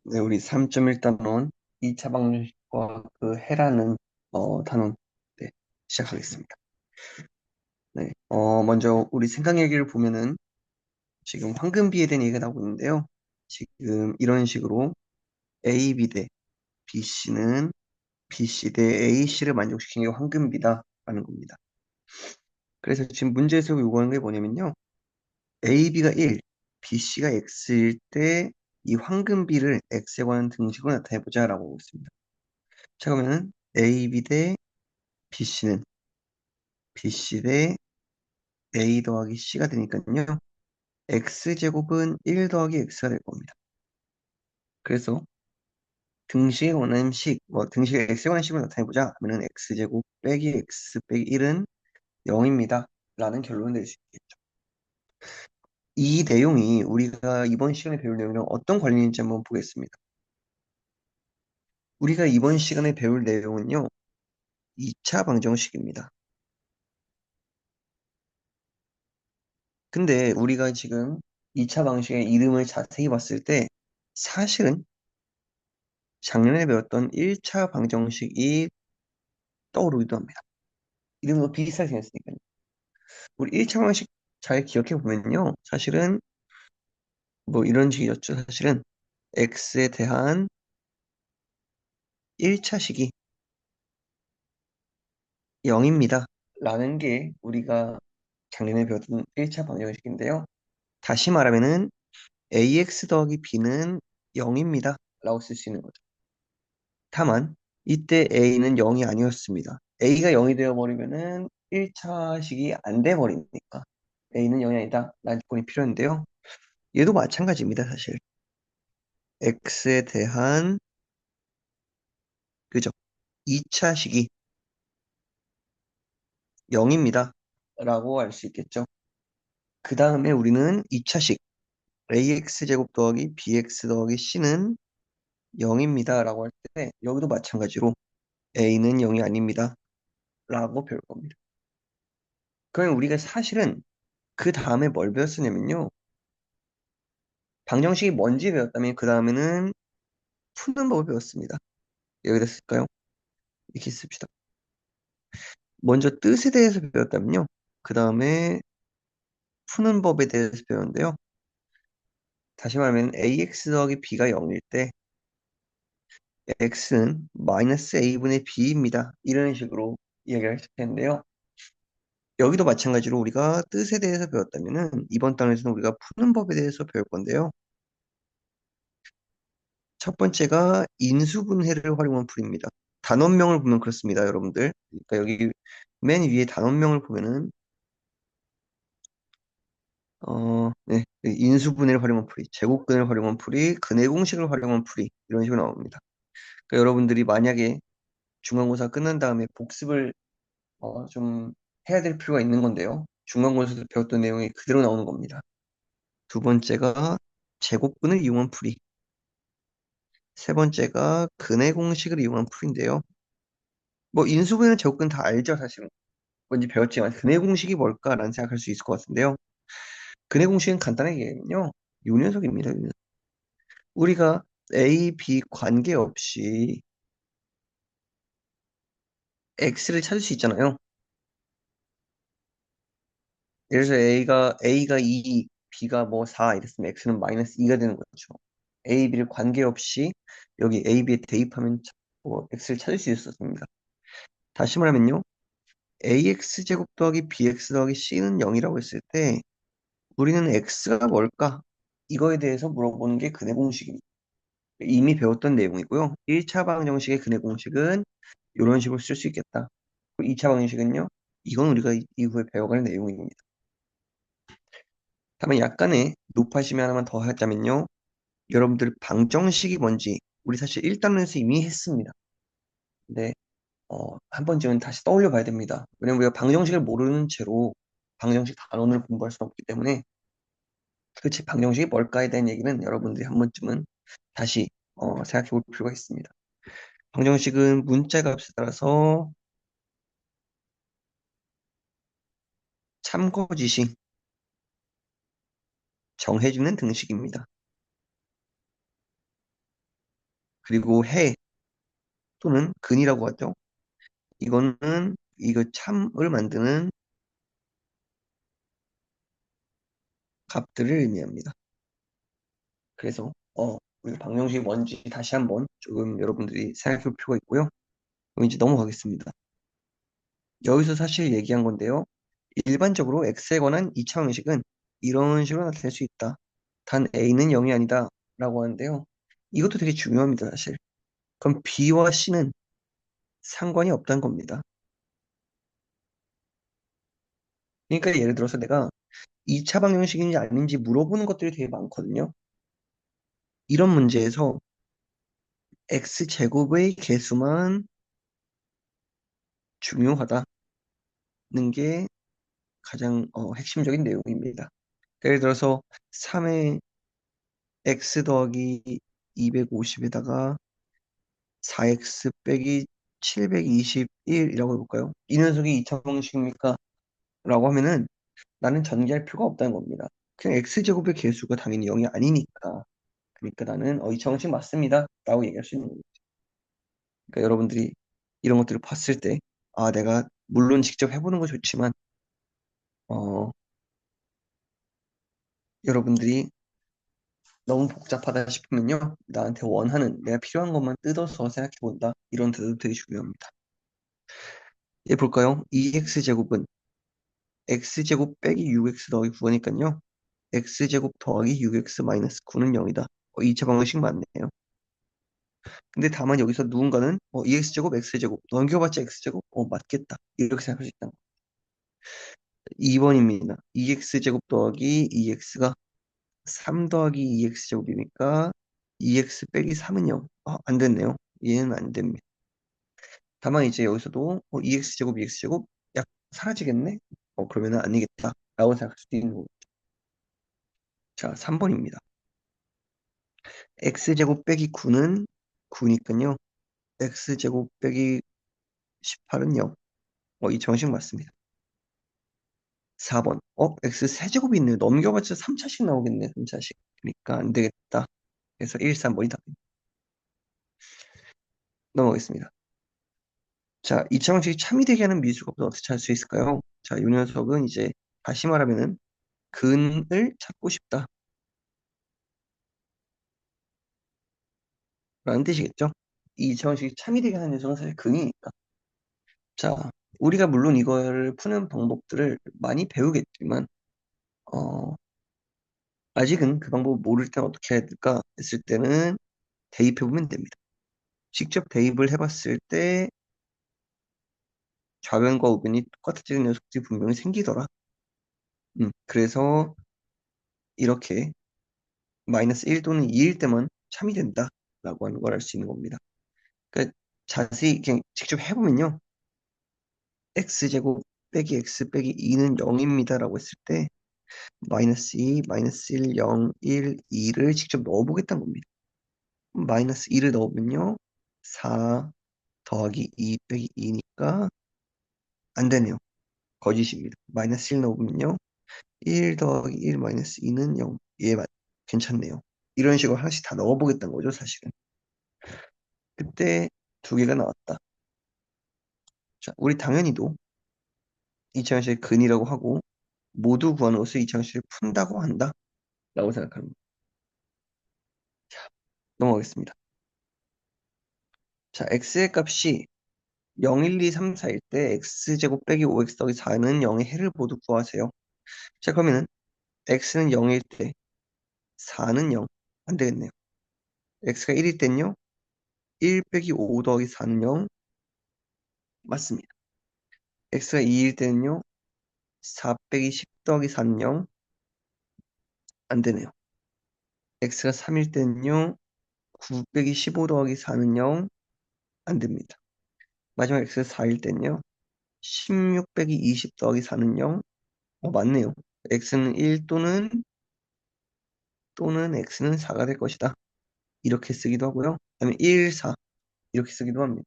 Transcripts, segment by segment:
네, 우리 3.1단원 2차 방정식과 그 해라는 단원 네, 시작하겠습니다. 네, 먼저 우리 생각 얘기를 보면은 지금 황금비에 대한 얘기가 나오고 있는데요. 지금 이런 식으로 AB 대 BC는 BC 대 AC를 만족시키는 게 황금비다라는 겁니다. 그래서 지금 문제에서 요구하는 게 뭐냐면요. AB가 1, BC가 X일 때 이 황금비를 X에 관한 등식으로 나타내보자라고 하고 있습니다. 자, 그러면 AB 대 BC는 BC 대 A 더하기 C가 되니까요. X제곱은 1 더하기 X가 될 겁니다. 그래서 등식에 관한 식, 등식의 X에 관한 식으로 나타내보자 하면은 X제곱 빼기 X 빼기 1은 0입니다. 라는 결론을 낼 수 있겠죠. 이 내용이 우리가 이번 시간에 배울 내용이랑 어떤 관련인지 한번 보겠습니다. 우리가 이번 시간에 배울 내용은요. 2차 방정식입니다. 근데 우리가 지금 2차 방식의 이름을 자세히 봤을 때 사실은 작년에 배웠던 1차 방정식이 떠오르기도 합니다. 이름도 비슷하게 생겼으니까요. 우리 1차 방정식 잘 기억해 보면요. 사실은 뭐 이런 식이었죠. 사실은 x에 대한 1차식이 0입니다. 라는 게 우리가 작년에 배웠던 1차 방정식인데요. 다시 말하면은 ax 더하기 b는 0입니다. 라고 쓸 수 있는 거죠. 다만 이때 a는 0이 아니었습니다. a가 0이 되어버리면은 1차식이 안 돼버리니까 a는 0이 아니다 라는 조건이 필요한데요. 얘도 마찬가지입니다, 사실. x에 대한 그죠? 2차식이 0입니다 라고 할 수 있겠죠. 그 다음에 우리는 2차식 ax 제곱 더하기 bx 더하기 c는 0입니다 라고 할 때 여기도 마찬가지로 a는 0이 아닙니다 라고 배울 겁니다. 그러면 우리가 사실은 그 다음에 뭘 배웠었냐면요. 방정식이 뭔지 배웠다면 그 다음에는 푸는 법을 배웠습니다. 여기다 쓸까요? 이렇게 씁시다. 먼저 뜻에 대해서 배웠다면요. 그 다음에 푸는 법에 대해서 배웠는데요. 다시 말하면 ax 더하기 b가 0일 때 x는 마이너스 a분의 b입니다. 이런 식으로 이야기를 했을 텐데요. 여기도 마찬가지로 우리가 뜻에 대해서 배웠다면은 이번 단원에서는 우리가 푸는 법에 대해서 배울 건데요. 첫 번째가 인수분해를 활용한 풀이입니다. 단원명을 보면 그렇습니다, 여러분들. 그러니까 여기 맨 위에 단원명을 보면은 네, 인수분해를 활용한 풀이, 제곱근을 활용한 풀이, 근해공식을 활용한 풀이 이런 식으로 나옵니다. 그러니까 여러분들이 만약에 중간고사 끝난 다음에 복습을 좀 해야 될 필요가 있는 건데요. 중간고사에서 배웠던 내용이 그대로 나오는 겁니다. 두 번째가 제곱근을 이용한 풀이, 세 번째가 근해공식을 이용한 풀인데요. 뭐 인수분해는 제곱근 다 알죠, 사실은. 뭔지 배웠지만 근해공식이 뭘까라는 생각할 수 있을 것 같은데요. 근해공식은 간단하게 얘기하면요. 요 녀석입니다. 요 녀석. 우리가 A, B 관계없이 X를 찾을 수 있잖아요. 예를 들어서 A가 2, B가 뭐 4 이랬으면 X는 마이너스 2가 되는 거죠. A, B를 관계없이 여기 A, B에 대입하면 뭐 X를 찾을 수 있었습니다. 다시 말하면요. AX 제곱 더하기 BX 더하기 C는 0이라고 했을 때 우리는 X가 뭘까? 이거에 대해서 물어보는 게 근해 공식입니다. 이미 배웠던 내용이고요. 1차 방정식의 근해 공식은 이런 식으로 쓸 수 있겠다. 2차 방정식은요. 이건 우리가 이후에 배워갈 내용입니다. 다만 약간의 높아심이 하나만 더 하자면요. 여러분들 방정식이 뭔지 우리 사실 1단원에서 이미 했습니다. 근데 한 번쯤은 다시 떠올려 봐야 됩니다. 왜냐면 우리가 방정식을 모르는 채로 방정식 단원을 공부할 수는 없기 때문에 도대체 방정식이 뭘까에 대한 얘기는 여러분들이 한 번쯤은 다시 생각해 볼 필요가 있습니다. 방정식은 문자 값에 따라서 참고지식 정해주는 등식입니다. 그리고 해 또는 근이라고 하죠. 이거는 이거 참을 만드는 값들을 의미합니다. 그래서 우리 방정식이 뭔지 다시 한번 조금 여러분들이 생각해 볼 필요가 있고요. 그럼 이제 넘어가겠습니다. 여기서 사실 얘기한 건데요. 일반적으로 x에 관한 2차 방식은 이런 식으로 나타낼 수 있다. 단 a는 0이 아니다 라고 하는데요. 이것도 되게 중요합니다, 사실. 그럼 b와 c는 상관이 없다는 겁니다. 그러니까 예를 들어서 내가 2차 방정식인지 아닌지 물어보는 것들이 되게 많거든요. 이런 문제에서 x제곱의 개수만 중요하다는 게 가장 핵심적인 내용입니다. 예를 들어서 3의 x 더하기 250에다가 4x 빼기 721이라고 해볼까요? 이 녀석이 2차 방정식입니까? 라고 하면은 나는 전개할 필요가 없다는 겁니다. 그냥 x제곱의 개수가 당연히 0이 아니니까. 그러니까 나는 2차 방정식 맞습니다. 라고 얘기할 수 있는 거예요. 그러니까 여러분들이 이런 것들을 봤을 때, 아, 내가 물론 직접 해보는 거 좋지만, 어, 여러분들이 너무 복잡하다 싶으면요, 나한테 원하는, 내가 필요한 것만 뜯어서 생각해 본다. 이런 데도 되게 중요합니다. 얘 볼까요? 2x제곱은 x제곱 빼기 6x 더하기 9니까요. x제곱 더하기 6x 마이너스 9는 0이다. 2차 방정식 맞네요. 근데 다만 여기서 누군가는 2x제곱 x제곱 넘겨봤자 x제곱 맞겠다. 이렇게 생각할 수 있다. 2번입니다. 2x제곱 더하기 2x가 3 더하기 2x제곱이니까 2x 빼기 3은 0. 안 됐네요. 얘는 안 됩니다. 다만 이제 여기서도 2x제곱 2x제곱 약 사라지겠네? 그러면은 아니겠다. 라고 생각할 수도 있는 거고. 자, 3번입니다. x제곱 빼기 9는 9니까요. x제곱 빼기 18은 0. 이 정식 맞습니다. 4번. x 세제곱이 있네요. 넘겨봤자 3차씩 나오겠네. 3차씩. 그러니까 안 되겠다. 그래서 1, 3번이 답입니다. 넘어가겠습니다. 자, 이차 방식이 참이 되게 하는 미수값은 어떻게 찾을 수 있을까요? 자, 이 녀석은 이제 다시 말하면은 근을 찾고 싶다. 라는 뜻이겠죠? 이 이차 방식이 참이 되게 하는 녀석은 사실 근이니까. 자, 우리가 물론 이걸 푸는 방법들을 많이 배우겠지만, 어, 아직은 그 방법을 모를 때는 어떻게 해야 될까 했을 때는 대입해보면 됩니다. 직접 대입을 해봤을 때 좌변과 우변이 똑같아지는 녀석들이 분명히 생기더라. 그래서 이렇게 마이너스 1 또는 2일 때만 참이 된다 라고 하는 걸 알 수 있는 겁니다. 그러니까 자세히 그냥 직접 해보면요. x제곱 빼기 x 빼기 2는 0입니다 라고 했을 때 마이너스 2, 마이너스 1, 0, 1, 2를 직접 넣어보겠다는 겁니다. 마이너스 2를 넣으면요. 4 더하기 2 빼기 2니까 안 되네요. 거짓입니다. 마이너스 1 넣으면요. 1 더하기 1 마이너스 2는 0. 괜찮네요. 이런 식으로 하나씩 다 넣어보겠다는 거죠, 사실은. 그때 두 개가 나왔다. 자, 우리 당연히도 이차원식의 근이라고 하고 모두 구하는 것을 이차원식을 푼다고 한다 라고 생각합니다. 자, 넘어가겠습니다. 자, x의 값이 0, 1, 2, 3, 4일 때 x제곱 빼기 5x 더하기 4는 0의 해를 모두 구하세요. 자, 그러면은 x는 0일 때 4는 0. 안 되겠네요. x가 1일 땐요. 1 빼기 5 더하기 4는 0. 맞습니다. x가 2일 때는요. 4 빼기 10 더하기 4는 0. 안 되네요. x가 3일 때는요. 9 빼기 15 더하기 4는 0. 안 됩니다. 마지막 x가 4일 때는요. 16 빼기 20 더하기 4는 0. 맞네요. x는 1 또는 x는 4가 될 것이다. 이렇게 쓰기도 하고요. 그다음에 1, 4 이렇게 쓰기도 합니다.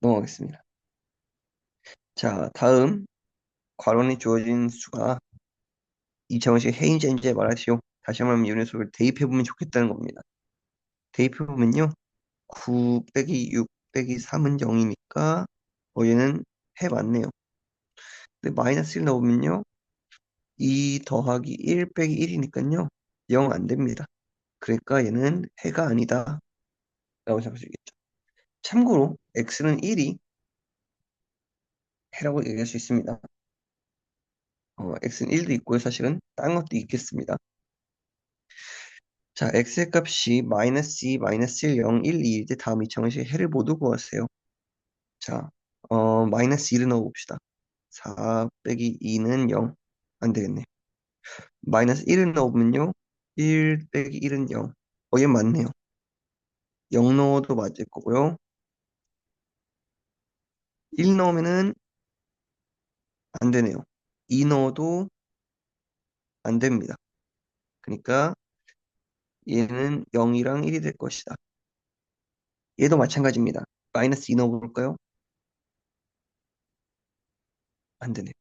넘어가겠습니다. 자, 다음 괄호에 주어진 수가 2차원식 해인제인제 말하시오. 다시 한번 이 녀석을 대입해보면 좋겠다는 겁니다. 대입해보면요. 9 빼기 6 빼기 3은 0이니까 얘는 해 맞네요. 근데 마이너스 1 넣으면요. 2 더하기 1 빼기 1이니까요. 0 안 됩니다. 그러니까 얘는 해가 아니다. 라고 생각할 수 있겠죠. 참고로 x는 1이 해라고 얘기할 수 있습니다. x는 1도 있고요. 사실은 딴 것도 있겠습니다. 자, x의 값이 마이너스 2, 마이너스 1, 0, 1, 2일 때 다음 이차원식 해를 모두 구하세요. 자, 마이너스 1을 넣어봅시다. 4 빼기 2는 0. 안 되겠네. 마이너스 1을 넣으면요. 1 빼기 1은 0. 얘 맞네요. 0 넣어도 맞을 거고요. 1 넣으면은 안 되네요. 2 넣어도 안 됩니다. 그러니까 얘는 0이랑 1이 될 것이다. 얘도 마찬가지입니다. 마이너스 2 넣어볼까요? 안 되네요.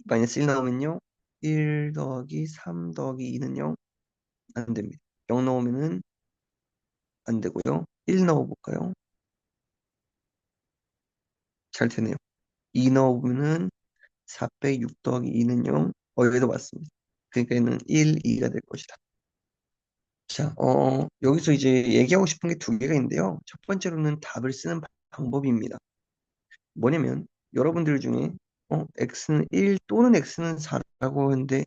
마이너스 1 넣으면요. 1 더하기 3 더하기 2는 0. 안 됩니다. 0 넣으면은 안 되고요. 1 넣어볼까요? 잘 되네요. 2 넣으면은 4 빼기 6 더하기 2는 0. 얘도 맞습니다. 그러니까 얘는 1, 2가 될 것이다. 자, 여기서 이제 얘기하고 싶은 게 두 개가 있는데요. 첫 번째로는 답을 쓰는 방법입니다. 뭐냐면, 여러분들 중에, x는 1 또는 x는 4라고 하는데,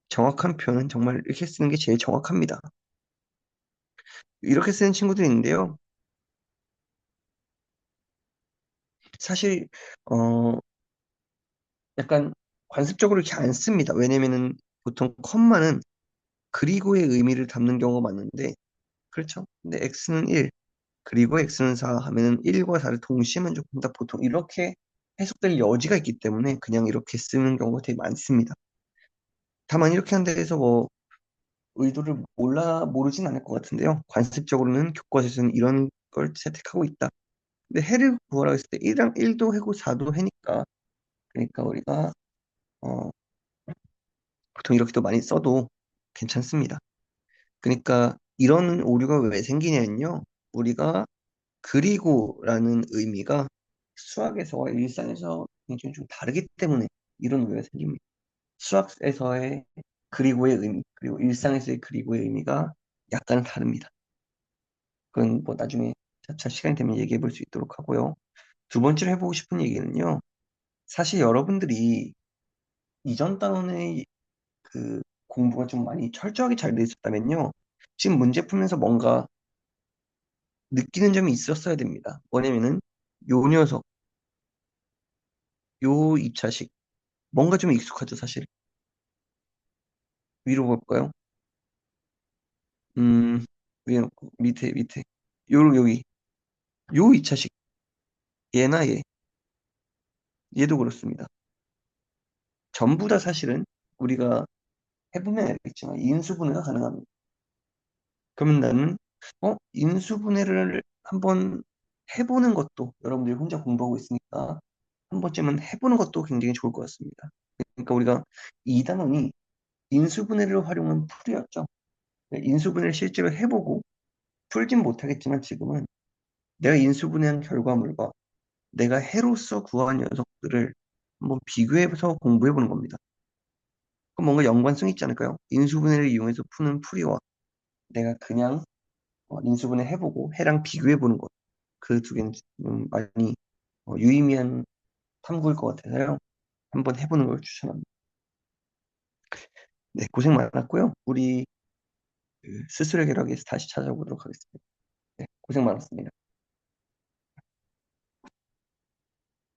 정확한 표현은 정말 이렇게 쓰는 게 제일 정확합니다. 이렇게 쓰는 친구들이 있는데요. 사실, 어, 약간 관습적으로 이렇게 안 씁니다. 왜냐면은 보통 컴마는 그리고의 의미를 담는 경우가 많은데, 그렇죠? 근데 x는 1, 그리고 x는 4 하면은 1과 4를 동시에만 적는다. 보통 이렇게 해석될 여지가 있기 때문에 그냥 이렇게 쓰는 경우가 되게 많습니다. 다만 이렇게 한다 해서 의도를 모르진 않을 것 같은데요. 관습적으로는 교과서에서는 이런 걸 채택하고 있다. 근데 해를 구하라 했을 때 1랑 1도 해고 4도 해니까 그러니까 우리가 어, 보통 이렇게도 많이 써도 괜찮습니다. 그러니까 이런 오류가 왜 생기냐면요. 우리가 그리고라는 의미가 수학에서와 일상에서 굉장히 좀 다르기 때문에 이런 오해가 생깁니다. 수학에서의 그리고의 의미, 그리고 일상에서의 그리고의 의미가 약간은 다릅니다. 그건 뭐 나중에 차차 시간이 되면 얘기해 볼 수 있도록 하고요. 두 번째로 해보고 싶은 얘기는요. 사실 여러분들이 이전 단원의 그 공부가 좀 많이 철저하게 잘 돼 있었다면요. 지금 문제 풀면서 뭔가 느끼는 점이 있었어야 됩니다. 뭐냐면은 요 녀석, 요 2차식 뭔가 좀 익숙하죠, 사실. 위로 볼까요? 위에 놓고 밑에 여기 요 2차식 얘나 얘도 그렇습니다. 전부 다 사실은 우리가 해보면 알겠지만 인수분해가 가능합니다. 그러면 나는 인수분해를 한번 해보는 것도 여러분들이 혼자 공부하고 있으니까 한 번쯤은 해보는 것도 굉장히 좋을 것 같습니다. 그러니까 우리가 이 단원이 인수분해를 활용한 풀이였죠. 인수분해를 실제로 해보고 풀진 못하겠지만 지금은 내가 인수분해한 결과물과 내가 해로서 구한 녀석들을 한번 비교해서 공부해보는 겁니다. 그럼 뭔가 연관성 있지 않을까요? 인수분해를 이용해서 푸는 풀이와 내가 그냥 인수분해 해보고 해랑 비교해보는 것. 그 두 개는 좀 많이 유의미한 탐구일 것 같아서요. 한번 해보는 걸 추천합니다. 네, 고생 많았고요. 우리 그 스스로 계력에서 다시 찾아보도록 하겠습니다. 네, 고생 많았습니다.